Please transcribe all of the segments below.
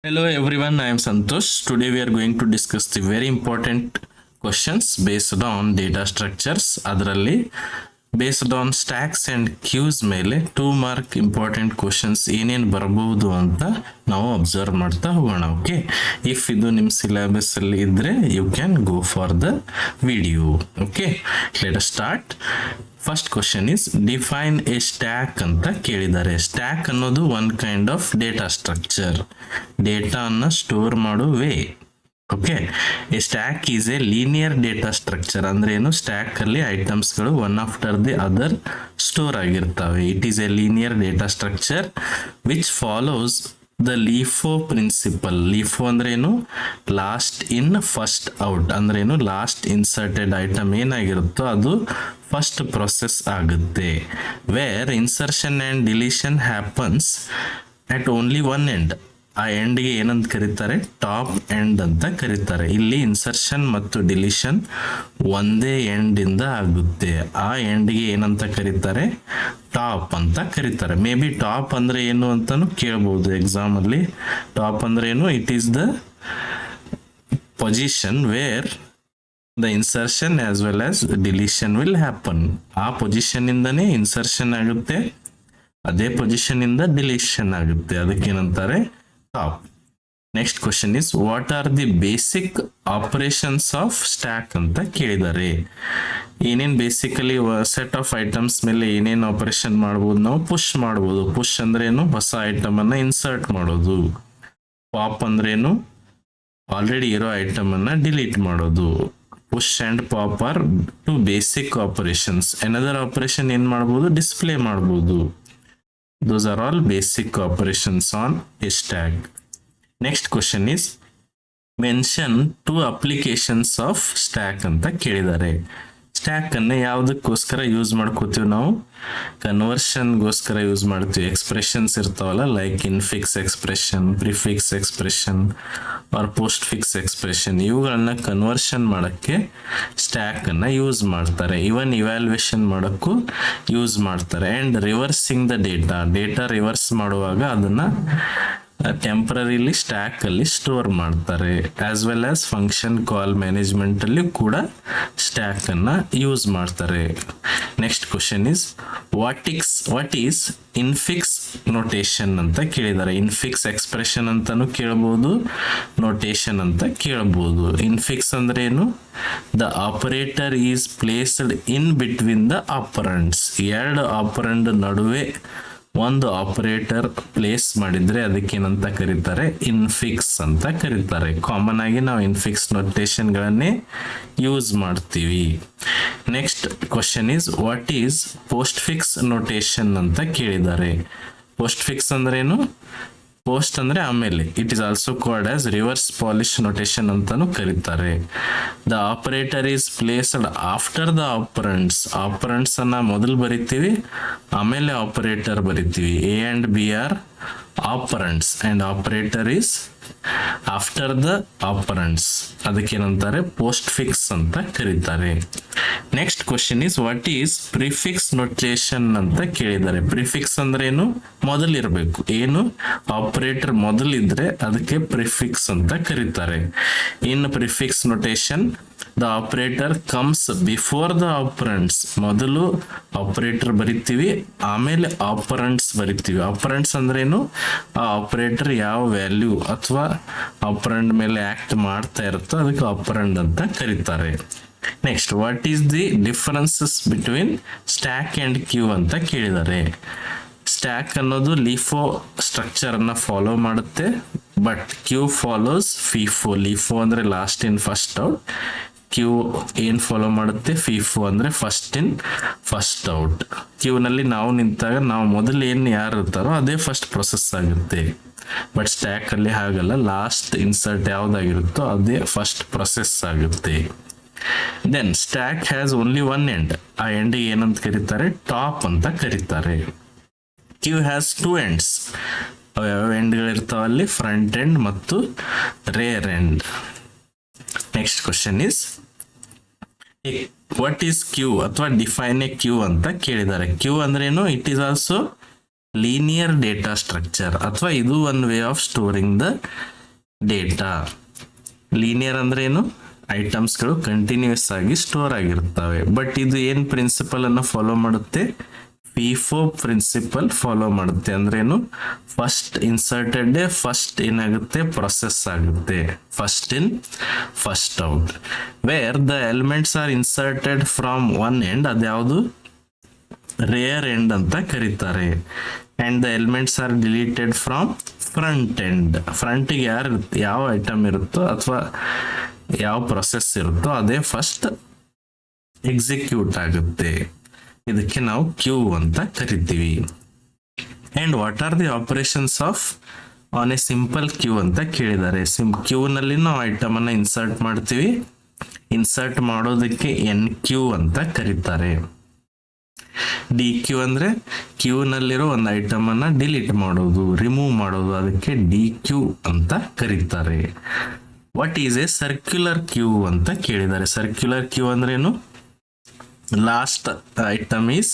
Hello everyone, I am Santosh. Today we are going to discuss the very important questions based on data structures. ಅದರಲ್ಲಿ based on stacks and queues ಮೇಲೆ 2 mark important questions ಏನೇನು ಬರಬಹುದು ಅಂತ ನಾವು observe ಮಾಡ್ತಾ ಹೋಗೋಣ. Okay, if ಇದು ನಿಮ್ಮ ಸಿಲೆಬಸ್ ಅಲ್ಲಿ ಇದ್ರೆ you can go for the video. Okay, let us start. First question is define a stack ಅಂತ ಕೇಳಿದ್ದಾರೆ. ಸ್ಟ್ಯಾಕ್ ಅನ್ನೋದು one kind of data structure, data ಅನ್ನ ಸ್ಟೋರ್ ಮಾಡೋ way. Okay, a stack is a linear data structure. ಅಂದ್ರೆ ಏನು, stack ಅಲ್ಲಿ items ಗಳು one after the other store ಆಗಿರ್ತವೆ. It is a linear data structure which follows the LIFO principle. LIFO ಅಂದ್ರೆ ಏನು, last in first out. ಅಂದ್ರೆ ಏನು, last inserted item ಏನಾಗಿರುತ್ತೋ ಅದು ಫಸ್ಟ್ ಪ್ರೊಸೆಸ್ ಆಗುತ್ತೆ. Where insertion and deletion happens at only one end. ಆ ಎಂಡ್ಗೆ ಏನಂತ ಕರೀತಾರೆ, ಟಾಪ್ ಎಂಡ್ ಅಂತ ಕರೀತಾರೆ. ಇಲ್ಲಿ ಇನ್ಸರ್ಷನ್ ಮತ್ತು ಡಿಲೀಷನ್ ಒಂದೇ ಎಂಡ್ ಇಂದ ಆಗುತ್ತೆ. ಆ ಎಂಡ್ಗೆ ಏನಂತ ಕರೀತಾರೆ, ಟಾಪ್ ಅಂತ ಕರೀತಾರೆ. ಮೇ ಬಿ ಟಾಪ್ ಅಂದ್ರೆ ಏನು ಅಂತಾನು ಕೇಳಬಹುದು ಎಕ್ಸಾಮ್ ಅಲ್ಲಿ. ಟಾಪ್ ಅಂದ್ರೆ ಏನು, it is the position where the insertion as well as deletion will happen. ಆ ಪೊಸಿಷನ್ ಇಂದನೇ ಇನ್ಸರ್ಷನ್ ಆಗುತ್ತೆ, ಅದೇ ಪೊಸಿಷನ್ ಇಂದ ಡಿಲೀಷನ್ ಆಗುತ್ತೆ. ಅದಕ್ಕೇನಂತಾರೆ, top. Next question is what are the basic operations of stack ಅಂತ ಕೇಳಿದ್ದಾರೆ. ಏನೇನ್ ಬೇಸಿಕಲಿ ಸೆಟ್ ಆಫ್ ಐಟಮ್ಸ್ ಮೇಲೆ ಏನೇನ್ ಆಪರೇಷನ್ ಮಾಡಬಹುದು, ನಾವು ಪುಷ್ ಮಾಡಬಹುದು. ಪುಷ್ ಅಂದ್ರೆ ಏನು, ಹೊಸ ಐಟಮ್ ಅನ್ನ ಇನ್ಸರ್ಟ್ ಮಾಡೋದು. ಪಾಪ್ ಅಂದ್ರೆ ಏನು, ಆಲ್ರೆಡಿ ಇರೋ ಐಟಮ್ ಅನ್ನ ಡಿಲೀಟ್ ಮಾಡೋದು. Push and pop are two basic operations. Another operation ಏನ್ ಮಾಡಬಹುದು, ಡಿಸ್ಪ್ಲೇ ಮಾಡಬಹುದು. Those are all basic operations on a stack. Next question is mention 2 applications of stack ಅಂತ ಕೇಳಿದ್ದಾರೆ. ಸ್ಟ್ಯಾಕ್ ಅನ್ನ ಯಾವುದಕ್ಕೋಸ್ಕರ ಯೂಸ್ ಮಾಡ್ಕೋತೀವಿ ನಾವು, ಕನ್ವರ್ಷನ್ ಗೋಸ್ಕರ ಯೂಸ್ ಮಾಡ್ತೀವಿ. ಎಕ್ಸ್ಪ್ರೆಷನ್ಸ್ ಇರ್ತಾವಲ್ಲ, like infix expression, prefix expression or postfix expression. ಇವುಗಳನ್ನ ಕನ್ವರ್ಷನ್ ಮಾಡಕ್ಕೆ ಸ್ಟ್ಯಾಕ್ ಅನ್ನ ಯೂಸ್ ಮಾಡ್ತಾರೆ. ಇವನ್ ಇವ್ಯಾಲ್ಯೂಯೇಷನ್ ಮಾಡಕ್ಕೂ ಯೂಸ್ ಮಾಡ್ತಾರೆ. And reversing the data reverse ಮಾಡುವಾಗ ಅದನ್ನ ಟೆಂಪರರಿಲಿ ಸ್ಟ್ಯಾಕ್ ಅಲ್ಲಿ ಸ್ಟೋರ್ ಮಾಡ್ತಾರೆ. As well as function call management ಅಲ್ಲಿ ಕೂಡ ಸ್ಟ್ಯಾಕ್ ಅನ್ನ ಯೂಸ್ ಮಾಡ್ತಾರೆ. Next question is what is infix notation ಅಂತ ಕೇಳಿದ್ದಾರೆ. ಇನ್ಫಿಕ್ಸ್ ಎಕ್ಸ್ಪ್ರೆಷನ್ ಅಂತಾನು ಕೇಳಬಹುದು, ನೊಟೇಷನ್ ಅಂತ ಕೇಳಬಹುದು. ಇನ್ಫಿಕ್ಸ್ ಅಂದ್ರೆ ಏನು, the operator is placed in between the operands. ಎರಡು ಆಪರಂಡ್ ನಡುವೆ ಒಂದು ಆಪರೇಟರ್ ಪ್ಲೇಸ್ ಮಾಡಿದ್ರೆ ಅದಕ್ಕೇನಂತ ಕರೀತಾರೆ, ಇನ್ಫಿಕ್ಸ್ ಅಂತ ಕರೀತಾರೆ. ಕಾಮನ್ ಆಗಿ ನಾವು ಇನ್ಫಿಕ್ಸ್ ನೊಟೇಷನ್ ಗಳನ್ನೇ ಯೂಸ್ ಮಾಡ್ತೀವಿ. Next question is what is postfix notation ಅಂತ ಕೇಳಿದ್ದಾರೆ. ಪೋಸ್ಟ್ ಫಿಕ್ಸ್ ಅಂದ್ರೆ ಏನು, ಪೋಸ್ಟ್ ಅಂದ್ರೆ ಆಮೇಲೆ. It is also called as reverse Polish notation ಅಂತಾನು ಕರೀತಾರೆ. The operator is placed after the operands. Operands ಅನ್ನ ಮೊದಲು ಬರಿತೀವಿ, ಆಮೇಲೆ ಆಪರೇಟರ್ ಬರಿತೀವಿ. A and B are operands and operator is after the operands. ಅದಕ್ಕೇನಂತಾರೆ, ಪೋಸ್ಟ್ ಫಿಕ್ಸ್ ಅಂತ ಕರೀತಾರೆ. Next question is what is prefix notation ಅಂತ ಕೇಳಿದ್ದಾರೆ. ಪ್ರಿಫಿಕ್ಸ್ ಅಂದ್ರೆ ಏನು, ಮೊದಲಿರ್ಬೇಕು. ಏನು, ಆಪರೇಟರ್ ಮೊದಲಿದ್ರೆ ಅದಕ್ಕೆ ಪ್ರಿಫಿಕ್ಸ್ ಅಂತ ಕರೀತಾರೆ. In prefix notation the operator comes before the operands. ಮೊದಲು ಆಪರೇಟರ್ ಬರಿತೀವಿ, ಆಮೇಲೆ ಆಪರಂಡ್ಸ್ ಬರಿತೀವಿ. ಆಪರಂಡ್ಸ್ ಅಂದ್ರೇನು, ಆ ಆಪರೇಟರ್ ಯಾವ ವ್ಯಾಲ್ಯೂ ಅಥವಾ ಆಪರಂಡ್ ಮೇಲೆ ಆಕ್ಟ್ ಮಾಡ್ತಾ ಇರುತ್ತೋ ಅದಕ್ಕೆ ಆಪರಂಡ್ ಅಂತ ಕರೀತಾರೆ. Next what is the differences between stack and queue ಅಂತ ಕೇಳಿದ್ದಾರೆ. ಸ್ಟ್ಯಾಕ್ ಅನ್ನೋದು ಲೀಫೋ ಸ್ಟ್ರಕ್ಚರ್ ಅನ್ನ ಫಾಲೋ ಮಾಡುತ್ತೆ, but queue follows FIFO. LIFO ಅಂದ್ರೆ last in first out, queue ಏನ್ ಫಾಲೋ ಮಾಡುತ್ತೆ, ಫಿಫೋ ಅಂದ್ರೆ first in first out. Queue ನಲ್ಲಿ ನಾವು ನಿಂತಾಗ ನಾವು ಮೊದಲು ಏನ್ ಯಾರು ಇರ್ತಾರೋ ಅದೇ ಫಸ್ಟ್ ಪ್ರೊಸೆಸ್ ಆಗುತ್ತೆ. ಬಟ್ ಸ್ಟ್ಯಾಕ್ ಅಲ್ಲಿ ಹಾಗಲ್ಲ, ಲಾಸ್ಟ್ ಇನ್ಸರ್ಟ್ ಯಾವ್ದಾಗಿರುತ್ತೋ ಅದೇ ಫಸ್ಟ್ ಪ್ರೊಸೆಸ್ ಆಗುತ್ತೆ. Then stack has only one end. ಆ ಎಂಡ್ ಏನಂತ ಕರೀತಾರೆ, ಟಾಪ್ ಅಂತ ಕರೀತಾರೆ. Queue has 2 ends. ಯಾವ ಎಂಡ್ಗಳು ಇರ್ತಾವಲ್ಲಿ, ಫ್ರಂಟ್ ಎಂಡ್ ಮತ್ತು rear end. Next question is what is queue ಅಥವಾ ಡಿಫೈನ್ ಎ ಕ್ಯೂ ಅಂತ ಕೇಳಿದ್ದಾರೆ. ಕ್ಯೂ ಅಂದ್ರೇನು, it is also linear data structure, ಅಥವಾ ಇದು one way of storing the data. Linear ಅಂದ್ರೆ ಏನು? ಐಟಮ್ಸ್ಗಳು ಕಂಟಿನ್ಯೂಸ್ ಆಗಿ ಸ್ಟೋರ್ ಆಗಿರ್ತವೆ. ಬಟ್ ಇದು ಏನ್ ಪ್ರಿನ್ಸಿಪಲ್ ಅನ್ನು ಫಾಲೋ ಮಾಡುತ್ತೆ? ಫಿಫೋ ಪ್ರಿನ್ಸಿಪಲ್ ಫಾಲೋ ಮಾಡುತ್ತೆ. ಅಂದ್ರೇನು? ಫಸ್ಟ್ ಇನ್ಸರ್ಟೆಡ್ ಡೇ ಫಸ್ಟ್ ಏನಾಗುತ್ತೆ? ಪ್ರೊಸೆಸ್ ಆಗುತ್ತೆ. First in first out. Where the elements are inserted from one end, ಅದ್ಯಾವುದು? ರೇರ್ ಎಂಡ್ ಅಂತ ಕರೀತಾರೆ. And the elements are deleted from front end. ಫ್ರಂಟಿಗೆ ಯಾವ ಐಟಮ್ ಇರುತ್ತೋ ಅಥವಾ ಯಾವ ಪ್ರೊಸೆಸ್ ಇರುತ್ತೋ ಅದೇ ಫಸ್ಟ್ ಎಕ್ಸಿಕ್ಯೂಟ್ ಆಗುತ್ತೆ. ಇದಕ್ಕೆ ನಾವು ಕ್ಯೂ ಅಂತ ಕರಿತೀವಿ. And what are the operations of on a simple queue ಅಂತ ಕೇಳಿದ್ದಾರೆ. ಕ್ಯೂ ನಲ್ಲಿ ನಾವು ಐಟಮ್ ಅನ್ನ ಇನ್ಸರ್ಟ್ ಮಾಡ್ತೀವಿ. ಇನ್ಸರ್ಟ್ ಮಾಡೋದಕ್ಕೆ ಎನ್ ಕ್ಯೂ ಅಂತ ಕರೀತಾರೆ. ಡಿ ಕ್ಯೂ ಅಂದ್ರೆ ಕ್ಯೂ ನಲ್ಲಿರೋ ಒಂದು ಐಟಮ್ ಅನ್ನ ಡಿಲೀಟ್ ಮಾಡೋದು, ರಿಮೂವ್ ಮಾಡೋದು, ಅದಕ್ಕೆ ಡಿ ಕ್ಯೂ ಅಂತ ಕರೀತಾರೆ. What is a circular queue ಅಂತ ಕೇಳಿದ್ದಾರೆ. ಸರ್ಕ್ಯುಲರ್ ಕ್ಯೂ ಅಂದ್ರೇನು? Last item is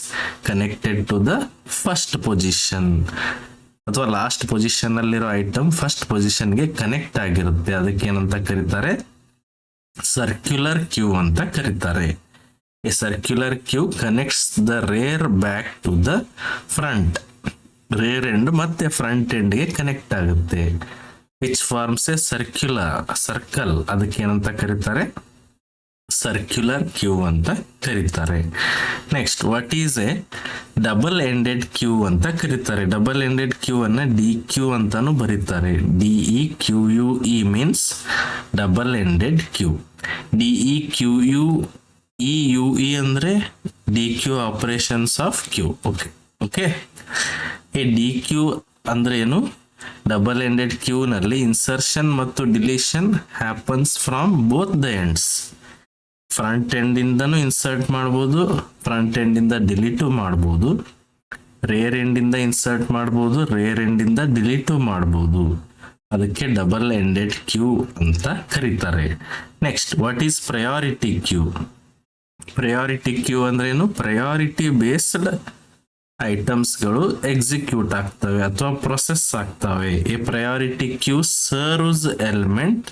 connected to the first position, ಅಥವಾ ಲಾಸ್ಟ್ ಪೊಸಿಷನ್ ಅಲ್ಲಿರೋ ಐಟಮ್ ಫಸ್ಟ್ ಪೊಸಿಷನ್ಗೆ ಕನೆಕ್ಟ್ ಆಗಿರುತ್ತೆ. ಅದಕ್ಕೆ ಏನಂತ ಕರೀತಾರೆ? ಸರ್ಕ್ಯುಲರ್ ಕ್ಯೂ ಅಂತ ಕರೀತಾರೆ. A circular queue connects the rear back to the front. Rear end ಮತ್ತೆ ಫ್ರಂಟ್ ಎಂಡ್ಗೆ ಕನೆಕ್ಟ್ ಆಗುತ್ತೆ. Which forms a circle. ಅದಕ್ಕೆ ಏನಂತ ಕರೀತಾರೆ? ಸರ್ಕ್ಯುಲರ್ ಕ್ಯೂ ಅಂತ ಕರೀತಾರೆ. Next, what is A double ended queue ಅಂತ ಕರೀತಾರೆ. ಡಬಲ್ ಎಂಡೆಡ್ ಕ್ಯೂ ಅನ್ನ ಡಿ ಕ್ಯೂ ಅಂತಾನು ಬರೀತಾರೆ. D E Q U E means double ended queue. D E Q U E U E ಅಂದ್ರೆ dequeue operations of queue. Okay. A dequeue ಅಂದ್ರೆ ಏನು? Double ended queue ನಲ್ಲಿ insertion ಮತ್ತು deletion happens from both the ends. Front end ಇಂದನೂ insert ಮಾಡ್ಬೋದು, front end ಇಂದ delete ಮಾಡ್ಬೋದು, rear end ಇಂದ ಇನ್ಸರ್ಟ್ ಮಾಡ್ಬೋದು, ರೇರ್ ಎಂಡ್ ಇಂದ ಡಿಲೀಟು ಮಾಡ್ಬೋದು. ಅದಕ್ಕೆ ಡಬಲ್ ಎಂಡೆಡ್ ಕ್ಯೂ ಅಂತ ಕರೀತಾರೆ. Next, what is priority queue? Priority queue ಅಂದ್ರೇನು? ಪ್ರಯಾರಿಟಿ ಬೇಸ್ಡ್ ಐಟಮ್ಸ್ಗಳು ಎಕ್ಸಿಕ್ಯೂಟ್ ಆಗ್ತವೆ ಅಥವಾ ಪ್ರೊಸೆಸ್ ಆಗ್ತವೆ. A priority queue serves element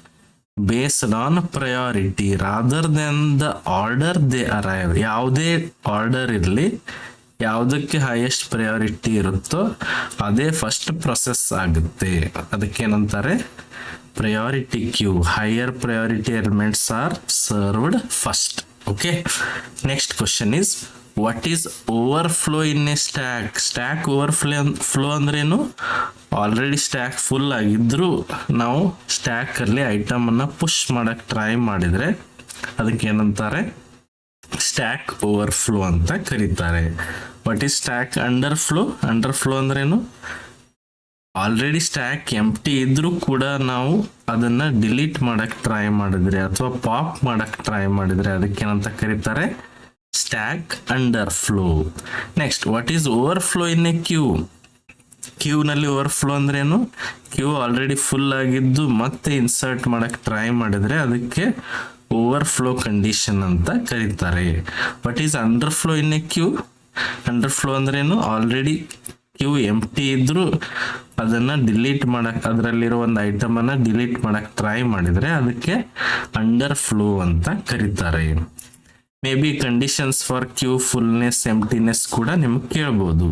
based on priority rather than the order they arrive. ಯಾವುದೇ ಆರ್ಡರ್ ಇರಲಿ, ಯಾವುದಕ್ಕೆ ಹೈಯೆಸ್ಟ್ ಪ್ರಯಾರಿಟಿ ಇರುತ್ತೋ ಅದೇ ಫಸ್ಟ್ ಪ್ರೊಸೆಸ್ ಆಗುತ್ತೆ. ಅದಕ್ಕೇನಂತಾರೆ? Priority queue. Higher priority elements are served first. Okay. Next question is, what is overflow in a stack? Stack overflow ಅಂದ್ರೇನು? Already stack full ಆಗಿದ್ರು ನಾವು ಸ್ಟ್ಯಾಕ್ ಅಲ್ಲಿ ಐಟಮ್ ಅನ್ನ ಪುಷ್ ಮಾಡಕ್ ಟ್ರೈ ಮಾಡಿದ್ರೆ ಅದಕ್ಕೆ ಏನಂತಾರೆ? ಸ್ಟ್ಯಾಕ್ ಓವರ್ಫ್ಲೋ ಅಂತ ಕರೀತಾರೆ. What is stack under flow? Under flow ಅಂದ್ರೇನು? ಆಲ್ರೆಡಿ ಸ್ಟ್ಯಾಕ್ ಎಂಪ್ಟಿ ಇದ್ರೂ ಕೂಡ ನಾವು ಅದನ್ನ ಡಿಲೀಟ್ ಮಾಡಕ್ ಟ್ರೈ ಮಾಡಿದ್ರೆ ಅಥವಾ ಪಾಪ್ ಮಾಡಕ್ ಟ್ರೈ ಮಾಡಿದ್ರೆ ಅದಕ್ಕೇನಂತ ಕರೀತಾರೆ? Stack underflow. Next, what is overflow in a queue? Queue ನಲ್ಲಿ ಓವರ್ಫ್ಲೋ ಅಂದ್ರೇನು? ಕ್ಯೂ ಆಲ್ರೆಡಿ ಫುಲ್ ಆಗಿದ್ದು ಮತ್ತೆ ಇನ್ಸರ್ಟ್ ಮಾಡಕ್ ಟ್ರೈ ಮಾಡಿದ್ರೆ ಅದಕ್ಕೆ ಓವರ್ಫ್ಲೋ ಕಂಡೀಷನ್ ಅಂತ ಕರೀತಾರೆ. What is underflow in a queue? Underflow ಅಂದ್ರೇನು? ಆಲ್ರೆಡಿ ಕ್ಯೂ ಎಂಪ್ಟಿ ಇದ್ರು ಅದನ್ನ ಡಿಲೀಟ್ ಮಾಡಕ್, ಅದರಲ್ಲಿರೋ ಒಂದು ಐಟಮ್ ಅನ್ನ ಡಿಲೀಟ್ ಮಾಡಕ್ ಟ್ರೈ ಮಾಡಿದ್ರೆ ಅದಕ್ಕೆ ಅಂಡರ್ ಫ್ಲೋ ಅಂತ ಕರೀತಾರೆ. May be conditions for queue fullness, emptiness ಕೂಡ ನಿಮ್ಗೆ ಕೇಳ್ಬೋದು.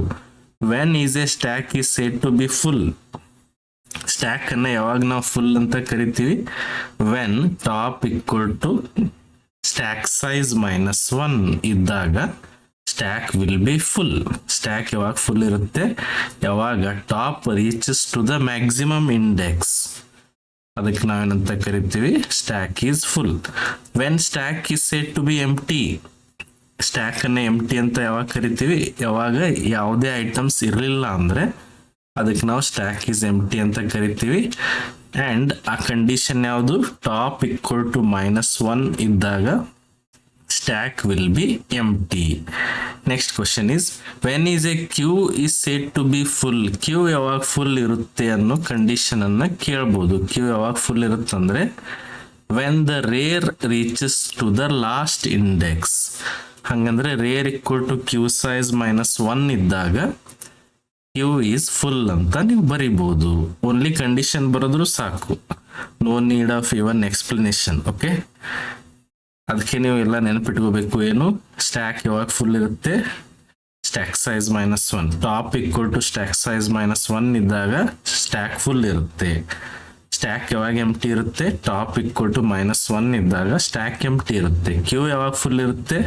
When is a stack is said to be full? Stack ಅನ್ನ ಯಾವಾಗ ನಾವು ಫುಲ್ ಅಂತ ಕರಿತೀವಿ? When top equal to stack size -1 ಇದ್ದಾಗ stack will be full. Stack ಯಾವಾಗ ಫುಲ್ ಇರುತ್ತೆ? ಯಾವಾಗ top reaches to the maximum index. ಅದಕ್ಕೆ ನಾವೇನಂತ ಕರಿತೀವಿ? Stack is full. When stack is said to be empty? Stack ಅನ್ನ ಎಂಪ್ಟಿ ಅಂತ ಯಾವಾಗ ಕರಿತೀವಿ? ಯಾವಾಗ ಯಾವುದೇ ಐಟಮ್ಸ್ ಇರಲಿಲ್ಲ ಅಂದ್ರೆ ಅದಕ್ಕೆ ನಾವು ಸ್ಟ್ಯಾಕ್ ಈಸ್ ಎಂಪ್ಟಿ ಅಂತ ಕರಿತೀವಿ. ಅಂಡ್ ಆ ಕಂಡೀಷನ್ ಯಾವುದು? ಟಾಪ್ ಈಕ್ವಲ್ ಟು -1 ಇದ್ದಾಗ stack will be empty. Next question is, when is a queue is said to be full? Queue ಯಾವಾಗ ಫುಲ್ ಇರುತ್ತೆ ಅನ್ನೋ ಕಂಡೀಷನ್ ಅನ್ನ ಕೇಳ್ಬೋದು. ಕ್ಯೂ ಯಾವಾಗ ಫುಲ್ ಇರುತ್ತೆ ಅಂದ್ರೆ when the rear reaches to the last index. ಹಂಗಂದ್ರೆ rear equal to queue size -1 ಇದ್ದಾಗ ಕ್ಯೂ ಈಸ್ ಫುಲ್ ಅಂತ ನೀವು ಬರಿಬಹುದು. ಓನ್ಲಿ ಕಂಡೀಷನ್ ಬರೆದ್ರು ಸಾಕು. No need of even explanation. Okay, ಅದಕ್ಕೆ ನೀವು ಎಲ್ಲ ನೆನಪಿಟ್ಕೋಬೇಕು. ಏನು, ಸ್ಟ್ಯಾಕ್ ಯಾವಾಗ ಫುಲ್ ಇರುತ್ತೆ, stack size -1. Top equal to stack size -1 ಇದ್ದಾಗ ಸ್ಟ್ಯಾಕ್ ಫುಲ್ ಇರುತ್ತೆ. ಸ್ಟ್ಯಾಕ್ ಯಾವಾಗ ಎಂಟಿ ಇರುತ್ತೆ, ಟಾಪ್ ಈಕ್ವಲ್ ಟು -1 ಇದ್ದಾಗ ಸ್ಟ್ಯಾಕ್ ಎಂಟಿ ಇರುತ್ತೆ. ಕ್ಯೂ ಯಾವಾಗ ಫುಲ್ ಇರುತ್ತೆ,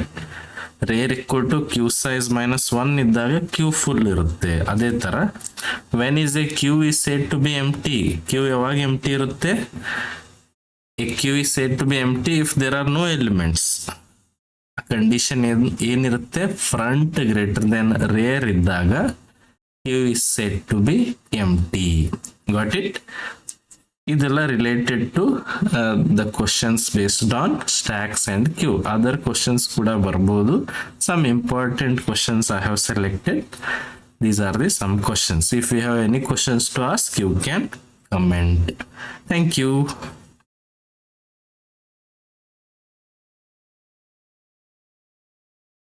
rear equal to queue size -1 ಇದ್ದಾಗ ಕ್ಯೂ ಫುಲ್ ಇರುತ್ತೆ. ಅದೇ ತರ when is a queue is said to be empty, queue ಯಾವಾಗ ಎಂಟಿ ಇರುತ್ತೆ, a queue is said to be empty if there are no elements. Condition ಏನಿರುತ್ತೆ, front greater than rear ಇದ್ದಾಗ queue is said to be empty. Got it? ಇದೆಲ್ಲ related to the questions based on stacks and queue. Other questions ಕೂಡ ಬರ್ಬೋದು. Some important questions I have selected. These are the some questions. If you have any questions to ask, you can comment. Thank you.